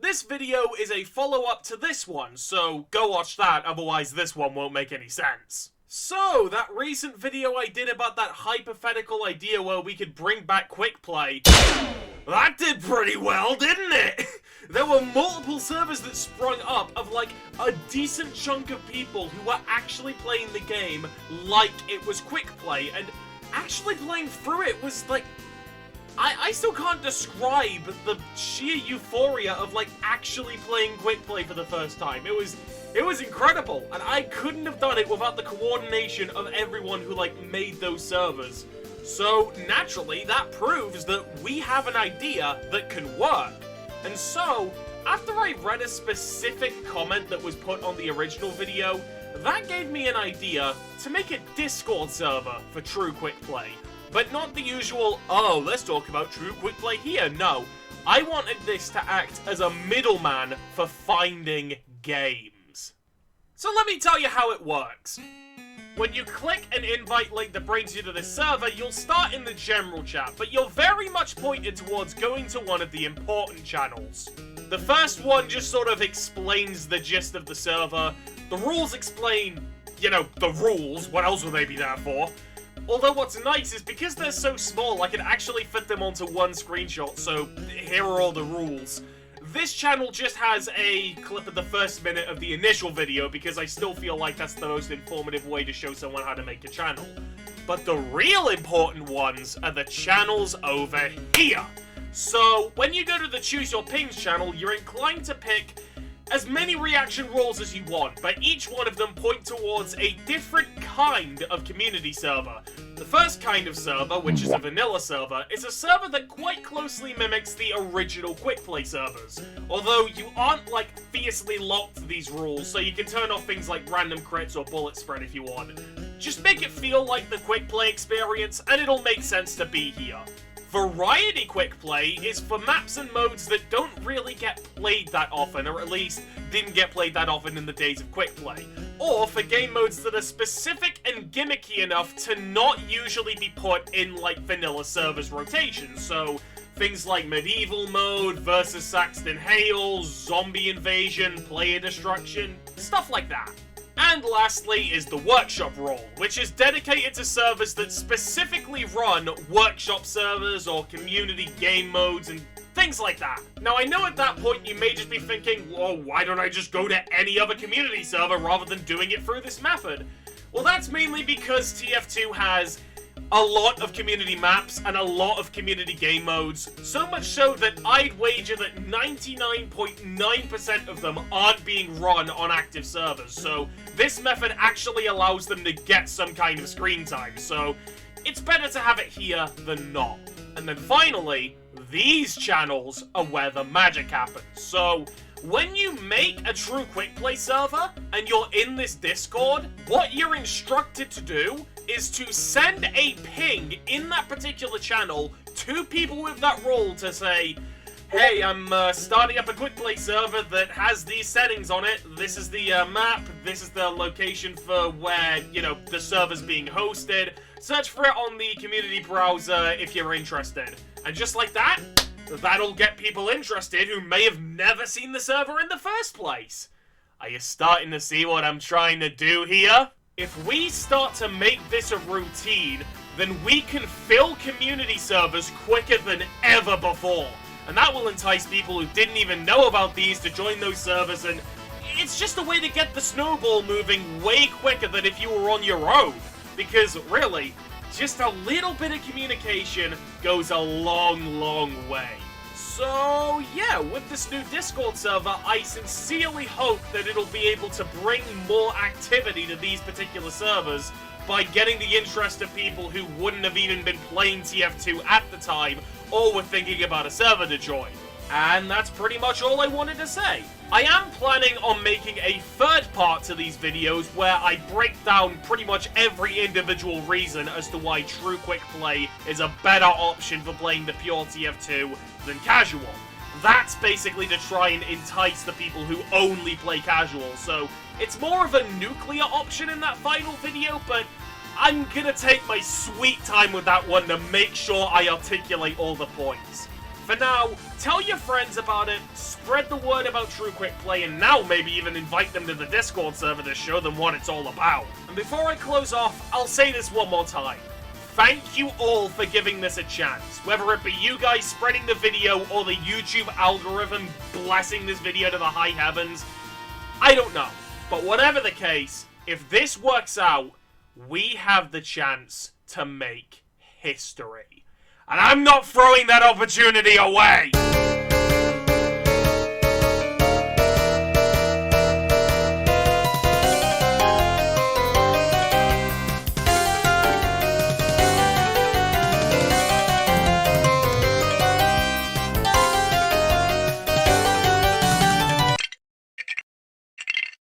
this video is a follow-up to this one, so go watch that, otherwise this one won't make any sense. So, that recent video I did about that hypothetical idea where we could bring back Quickplay, that did pretty well, didn't it? There were multiple servers that sprung up of like a decent chunk of people who were actually playing the game like it was Quickplay, and actually playing through it was like, I still can't describe the sheer euphoria of like actually playing Quickplay for the first time. It was incredible, and I couldn't have done it without the coordination of everyone who like made those servers. So naturally, that proves that we have an idea that can work. And so, after I read a specific comment that was put on the original video, that gave me an idea to make a Discord server for True Quickplay. But not the usual, oh, let's talk about True Quickplay here. No, I wanted this to act as a middleman for finding games. So let me tell you how it works. When you click an invite link that brings you to this server, you'll start in the general chat, but you're very much pointed towards going to one of the important channels. The first one just sort of explains the gist of the server. The rules explain, you know, the rules. What else would they be there for? Although what's nice is because they're so small, I can actually fit them onto one screenshot, so here are all the rules. This channel just has a clip of the first minute of the initial video because I still feel like that's the most informative way to show someone how to make a channel. But the real important ones are the channels over here. So, when you go to the Choose Your Pings channel, you're inclined to pick as many reaction roles as you want, but each one of them point towards a different kind of community server. The first kind of server, which is a vanilla server, is a server that quite closely mimics the original Quickplay servers. Although you aren't like fiercely locked to these rules, so you can turn off things like random crits or bullet spread if you want. Just make it feel like the Quickplay experience, and it'll make sense to be here. Variety Quickplay is for maps and modes that don't really get played that often, or at least didn't get played that often in the days of Quickplay. Or for game modes that are specific and gimmicky enough to not usually be put in, like, vanilla servers rotations. So, things like Medieval Mode, versus Saxton Hale, Zombie Invasion, Player Destruction, stuff like that. And lastly is the Workshop role, which is dedicated to servers that specifically run workshop servers or community game modes and things like that. Now I know at that point you may just be thinking, whoa, why don't I just go to any other community server rather than doing it through this method? Well, that's mainly because TF2 has a lot of community maps and a lot of community game modes, so much so that I'd wager that 99.9% of them aren't being run on active servers, so this method actually allows them to get some kind of screen time, so it's better to have it here than not. And then finally, these channels are where the magic happens. So, when you make a True Quickplay server and you're in this Discord, what you're instructed to do is to send a ping in that particular channel to people with that role to say, hey, I'm starting up a Quickplay server that has these settings on it. This is the map. This is the location for where, you know, the server's being hosted. Search for it on the community browser if you're interested. And just like that, that'll get people interested who may have never seen the server in the first place. Are you starting to see what I'm trying to do here? If we start to make this a routine, then we can fill community servers quicker than ever before. And that will entice people who didn't even know about these to join those servers, and it's just a way to get the snowball moving way quicker than if you were on your own. Because really, just a little bit of communication goes a long, long way. So yeah, with this new Discord server, I sincerely hope that it'll be able to bring more activity to these particular servers by getting the interest of people who wouldn't have even been playing TF2 at the time or were thinking about a server to join. And that's pretty much all I wanted to say. I am planning on making a third part to these videos where I break down pretty much every individual reason as to why True Quickplay is a better option for playing the pure TF2 than casual. That's basically to try and entice the people who only play casual, so it's more of a nuclear option in that final video, but I'm gonna take my sweet time with that one to make sure I articulate all the points. For now, tell your friends about it, spread the word about True Quick Play, and now maybe even invite them to the Discord server to show them what it's all about. And before I close off, I'll say this one more time. Thank you all for giving this a chance. Whether it be you guys spreading the video or the YouTube algorithm blessing this video to the high heavens, I don't know. But whatever the case, if this works out, we have the chance to make history. And I'm not throwing that opportunity away!